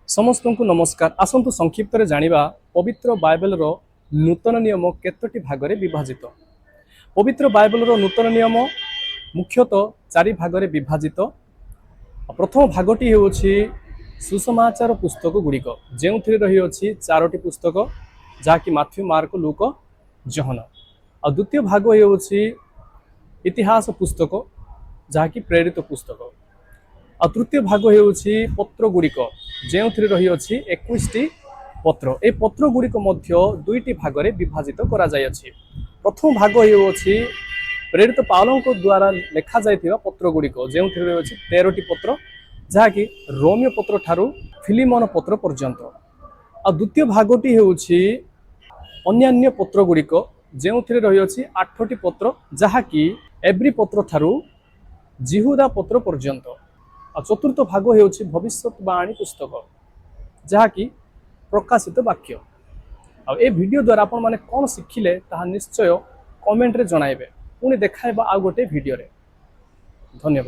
समस्त को नमस्कार। आसतु संक्षिप्त रे जानिबा पवित्र बाइबल रो नूतन नियम केतोटी भागरे विभाजित। पवित्र बाइबल रो नूतन नियम मुख्यतः चारि भागरे विभाजित। प्रथम भागटी होछि सुसमाचार पुस्तक गुड़िक जो रही अच्छी चारोटी पुस्तक जहाँकि माथ्यू, मार्क, लूक, जहन। आ द्वितीय भाग होछि इतिहास पुस्तक जहाँकि प्रेरित पुस्तक। आ तृतीय भाग होछि पत्र गुड़िक जो रही अच्छी 21टी पत्र। ए पत्र गुड़िक मध्य दुईटी भागरे विभाजित करा जाय अछि। प्रथम भाग होछि प्रेरित पाउलଙ୍କ द्वारा लेखा जायथिबा पत्र गुड़िक जो रही अच्छी 13टी पत्र जहाँकि रोमियो पत्र ठारू फिलिमन पत्र पर्यंत। आ द्वितीय भागटी होछि अन्यान्य पत्र गुड़िक जो रही अच्छी 8टी पत्र जहाँकि एव्री पत्र ठारू जिहुदा पत्र पर्यंत। आ चतुर्थ भाग होछि भविष्यवाणी पुस्तक जहाँकि प्रकाशित वाक्य। आ ए वीडियो द्वारा आपण माने कोन शिखिले ताहा निश्चय कमेंट रे जणाइबे। पुणी देखाइबा आ गोटे वीडियो रे। धन्यवाद।